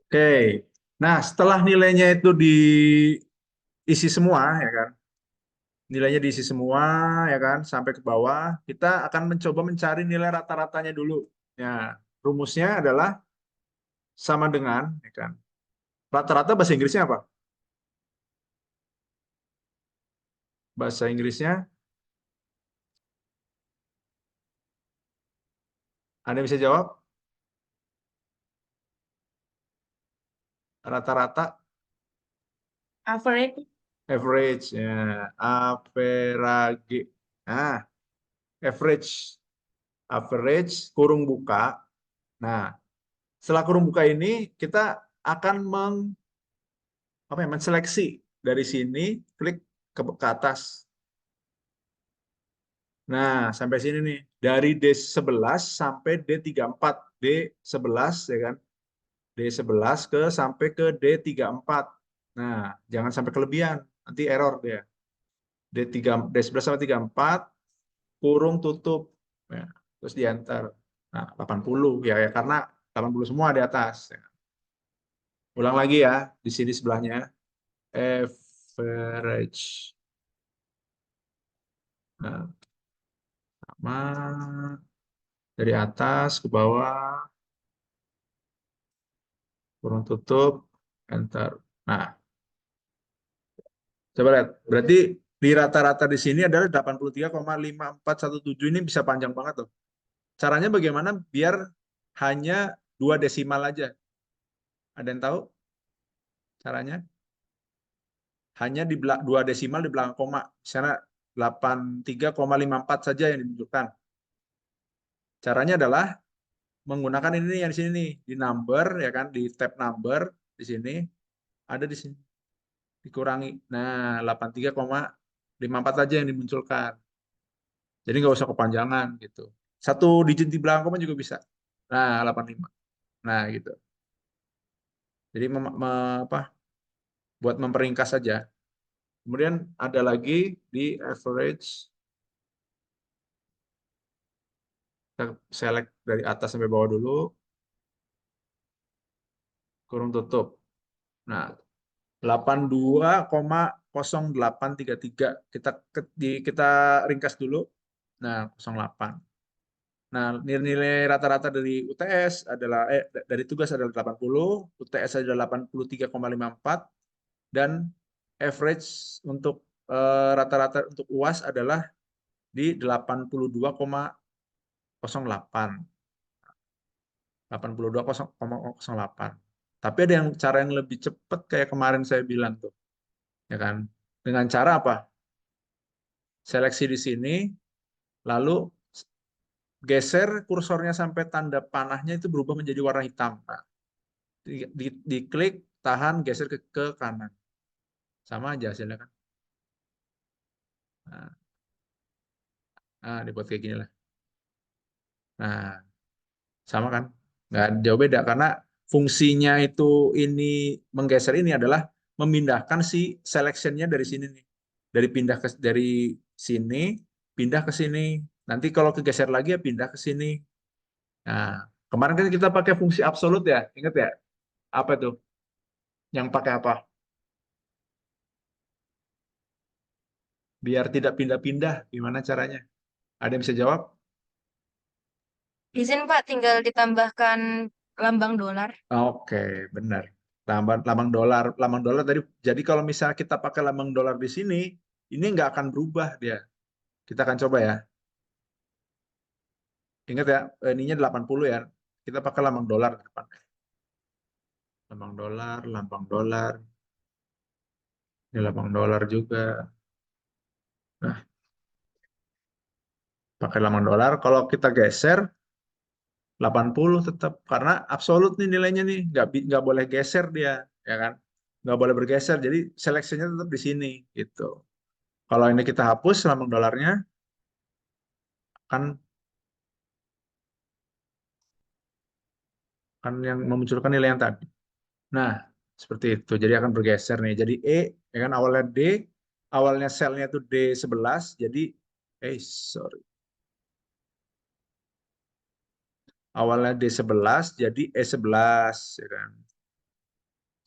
Oke. Nah, setelah nilainya itu diisi semua, ya kan? Nilainya diisi semua, ya kan? Sampai ke bawah, kita akan mencoba mencari nilai rata-ratanya dulu. Ya, rumusnya adalah sama dengan, ya kan? Rata-rata bahasa Inggrisnya apa? Bahasa Inggrisnya, Anda bisa jawab? Rata-rata, Average. average, ya, average. Nah, average, average kurung buka. Nah, setelah kurung buka ini kita akan apa ya, menseleksi dari sini, klik ke atas. Nah, sampai sini nih, dari D11 sampai D34. D11 ya kan? D11 sampai ke D34. Nah, jangan sampai kelebihan, nanti error dia. D11 sampai 34 kurung tutup. Ya, terus di enter. Nah, 80 ya, ya karena 80 semua di atas ya. Ulang lagi ya, di sini sebelahnya. Average. Nah, sama dari atas ke bawah, kurung tutup, enter. Nah, coba lihat. Berarti di rata-rata di sini adalah 83,5417. Ini bisa panjang banget tuh. Caranya bagaimana biar hanya dua desimal aja? Ada yang tahu caranya? Hanya di dua desimal di belakang koma. Misalnya 83,54 saja yang dimunculkan. Caranya adalah menggunakan ini yang di sini nih, di number ya kan, di tab number di sini ada di sini dikurangi. Nah, 83,54 aja yang dimunculkan. Jadi nggak usah kepanjangan gitu. Satu digit di belakang koma juga bisa. Nah, 85. Nah, gitu. Jadi apa, buat memperingkas saja. Kemudian ada lagi di average, kita select dari atas sampai bawah dulu, kurung tutup. Nah, 82,0833. Kita ringkas dulu. Nah, 08. Nah, nilai rata-rata dari UTS adalah dari tugas adalah 80, UTS adalah 83,54 dan average untuk rata-rata untuk UAS adalah di 82,08. 82,08. Tapi ada yang cara yang lebih cepat kayak kemarin saya bilang tuh, ya kan? Dengan cara apa? Seleksi di sini, lalu geser kursornya sampai tanda panahnya itu berubah menjadi warna hitam. Nah, diklik, tahan, geser ke kanan. Sama aja hasilnya kan. Nah, dibuat kayak gini lah. Nah, sama kan? Nggak jauh beda karena fungsinya itu ini menggeser ini adalah memindahkan si selectionnya dari sini nih. Dari sini pindah ke sini. Nanti kalau kegeser lagi ya pindah ke sini. Nah, kemarin kan kita pakai fungsi absolut ya, ingat ya? Apa tuh? Yang pakai apa? Biar tidak pindah-pindah, gimana caranya? Ada yang bisa jawab? Di sini Pak tinggal ditambahkan lambang dolar. Oke, benar. Lambang dolar tadi. Jadi kalau misalnya kita pakai lambang dolar di sini, ini nggak akan berubah dia. Kita akan coba ya. Ingat ya, ininya 80 ya. Kita pakai lambang dolar di depan. Lambang dolar. Ini lambang dolar juga. Nah, pakai lambang dolar. Kalau kita geser, 80 tetap. Karena absolut nih nilainya nih. Nggak boleh geser dia. Ya kan? Nggak boleh bergeser. Jadi seleksinya tetap di sini. Gitu. Kalau ini kita hapus lambang dolarnya, kan kan yang memunculkan nilai yang tadi. Nah, seperti itu. Jadi akan bergeser nih. Jadi ya kan awalnya D, awalnya selnya itu D11, jadi sorry. Awalnya D11 jadi E11 ya kan.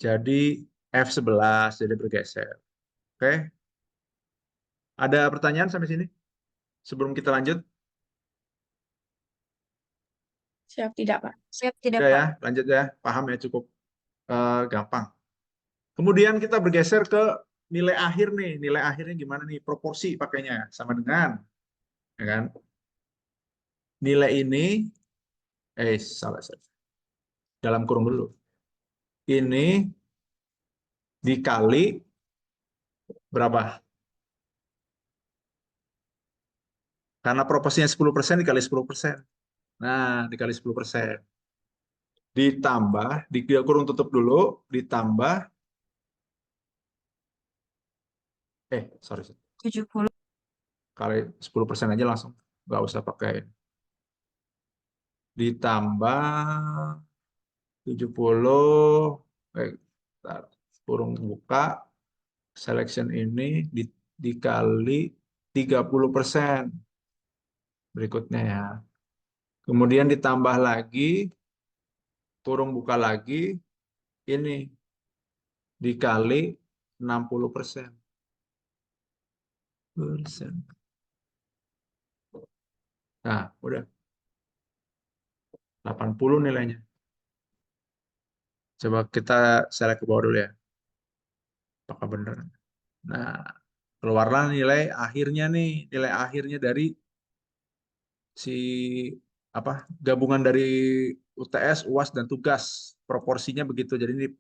jadi F11 jadi bergeser. Oke, ada pertanyaan sampai sini sebelum kita lanjut? Siap tidak, Pak? Siap tidak, Udah ya, Pak? lanjut ya. Paham ya, cukup gampang. Kemudian kita bergeser ke nilai akhir nih. Nilai akhirnya gimana nih? Proporsi pakainya sama dengan, ya kan? Nilai ini, salah, salah. Dalam kurung dulu. Ini dikali berapa? Karena proporsinya 10% dikali 10%. Nah, dikali 10%. Ditambah, di kurung tutup dulu, ditambah, sorry, 70. kali 10% aja langsung. Nggak usah pakai. Ditambah 70, bentar, kurung buka, selection ini dikali 30% berikutnya ya. Kemudian ditambah lagi, kurung buka lagi, ini dikali 60%. Nah, udah 80 nilainya. Coba kita select ke bawah dulu ya. Apakah benar? Nah, keluarlah nilai akhirnya nih, nilai akhirnya dari si apa gabungan dari UTS, UAS dan tugas. Proporsinya begitu. Jadi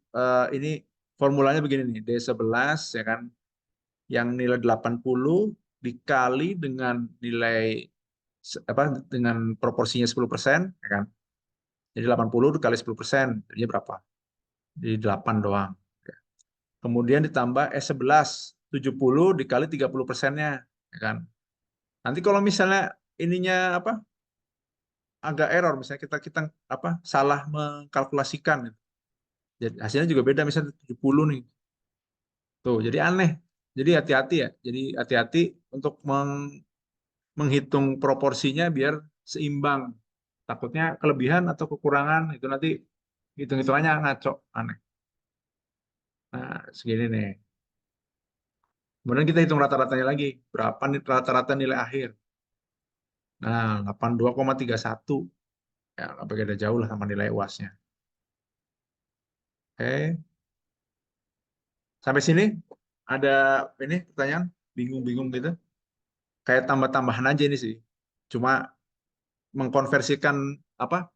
ini formulanya begini nih, D11 ya kan, yang nilai 80 dikali dengan nilai apa dengan proporsinya 10%, ya kan? Jadi 80 dikali 10%, jadinya berapa? Jadi 8 doang. Kemudian ditambah S11, 70 dikali 30%-nya, ya kan? Nanti kalau misalnya ininya apa agak error, misalnya kita kita apa salah mengkalkulasikan, gitu. Jadi hasilnya juga beda, misalnya 70 nih. Tuh, jadi aneh. Jadi hati-hati ya. Jadi hati-hati untuk menghitung proporsinya biar seimbang. Takutnya kelebihan atau kekurangan itu nanti hitung-hitungannya ngaco, aneh. Nah, segini nih. Kemudian kita hitung rata-ratanya lagi. Berapa nih rata-rata nilai akhir? Nah, 82,31. Ya, nggak beda jauh lah sama nilai UASnya. Oke. Sampai sini ada ini pertanyaan? Bingung-bingung gitu? Kayak tambah-tambahan aja ini sih. Cuma mengkonversikan apa?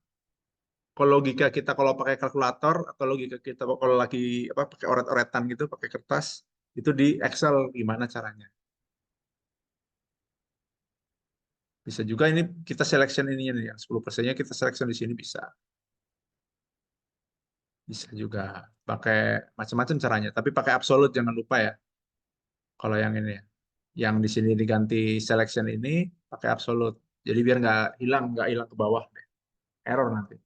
Kalau logika kita kalau pakai kalkulator atau logika kita kalau lagi apa pakai oret-oretan gitu, pakai kertas, itu di Excel gimana caranya? Bisa juga ini kita selection ininya nih, yang 10%-nya kita selection di sini bisa. Bisa juga pakai macam-macam caranya, tapi pakai absolute jangan lupa ya. Kalau yang ini ya. Yang di sini diganti selection ini pakai absolute. Jadi biar nggak hilang ke bawah deh. Error nanti.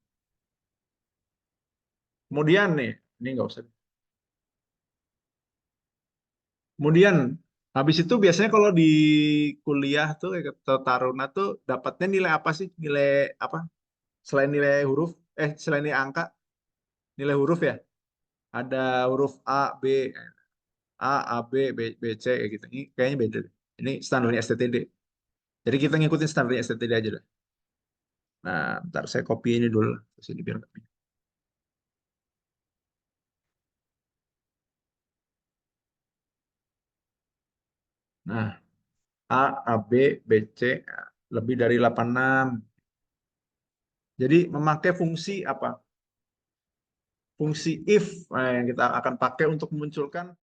Kemudian nih, ini nggak usah. Kemudian habis itu biasanya kalau di kuliah tuh atau taruna tuh dapatnya nilai apa sih? Nilai apa? Selain nilai huruf, selain nilai angka, nilai huruf ya. Ada huruf A, B, B, C kayak gitu. Ini kayaknya beda deh. Ini standarnya STTD. Jadi kita ngikutin standarnya STTD aja deh. Nah, ntar saya copy ini dulu ke sini biar nggak bingung. Nah, B, C lebih dari 86. Jadi memakai fungsi apa? Fungsi if yang kita akan pakai untuk memunculkan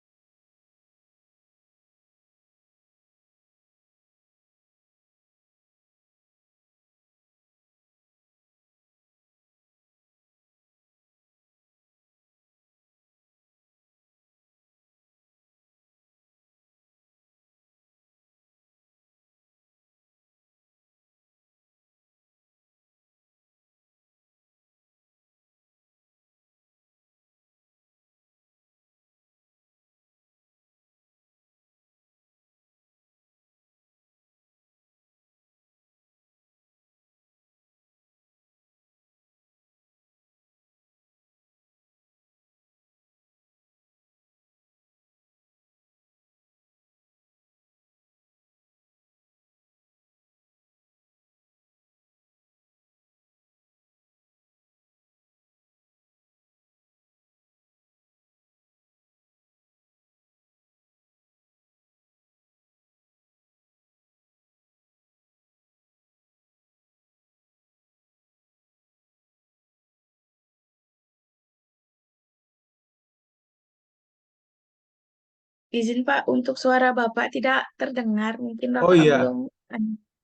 Izin Pak, untuk suara Bapak tidak terdengar. Mungkin Oh Bapak iya, belum.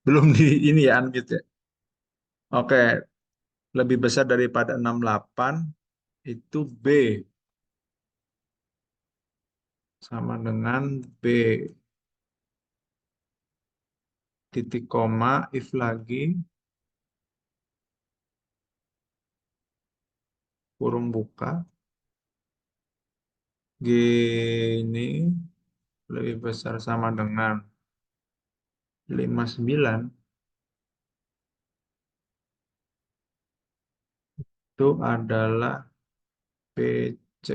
belum di ini ya unmute ya. Oke, lebih besar daripada 68 itu B sama dengan B titik koma if lagi kurung buka G ini lebih besar sama dengan 59 itu adalah PC.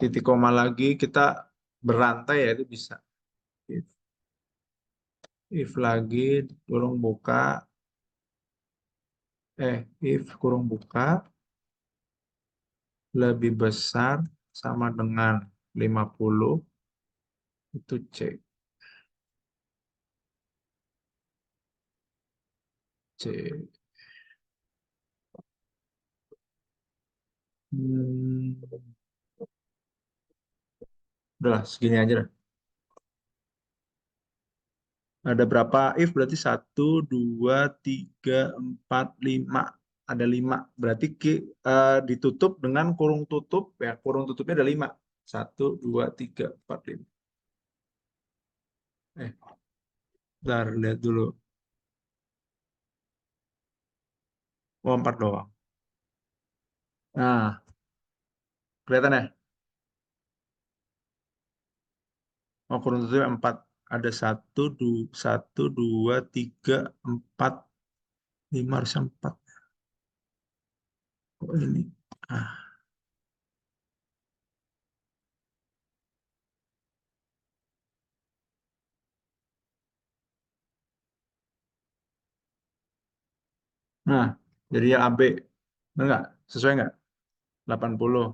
Titik koma lagi kita berantai ya itu bisa. If, if lagi kurung buka if kurung buka lebih besar sama dengan 50 itu C. C. Hmm, udah segini aja lah. Ada berapa if berarti satu, dua, tiga, empat, lima. Ada lima. Berarti ditutup dengan kurung tutup ya. Kurung tutupnya ada lima. Satu, dua, tiga, empat, lima. Bentar, lihat dulu. Oh, empat doang. Nah, kelihatan ya? Oh, kurung tutupnya empat. Ada satu, dua, tiga, empat, lima harusnya empat. Oh, ini. Ah. Nah, jadi ya AB. Benar nggak? Sesuai nggak? 80.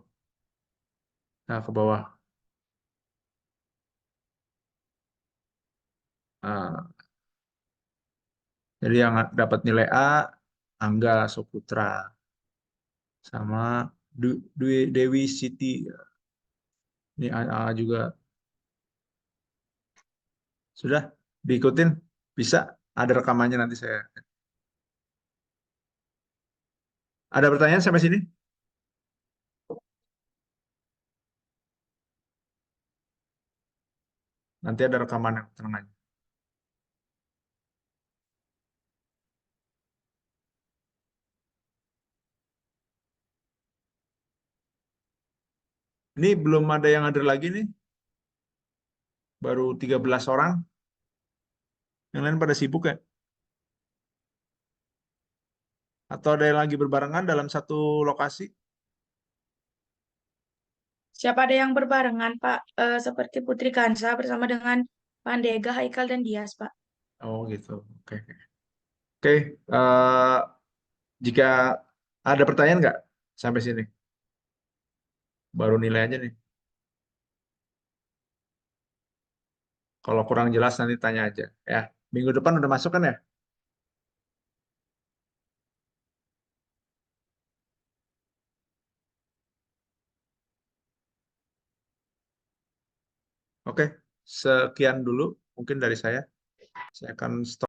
Nah, ke bawah. Nah, jadi yang dapat nilai A, Angga Soputra. Sama Dewi Siti. Ini A juga. Sudah diikutin? Bisa? Ada rekamannya nanti saya. Ada pertanyaan sampai sini? Nanti ada rekaman yang tenang aja. Ini belum ada yang hadir lagi nih. Baru 13 orang. Yang lain pada sibuk ya? Atau ada yang lagi berbarengan dalam satu lokasi? Siapa ada yang berbarengan Pak? Seperti Putri Kansa bersama dengan Pandega, Haikal, dan Dias Pak. Oh gitu. Oke. Oke. Jika ada pertanyaan nggak sampai sini? Baru nilai aja nih. Kalau kurang jelas nanti tanya aja ya. Minggu depan udah masuk kan ya? Oke. Sekian dulu mungkin dari saya. Saya akan stop.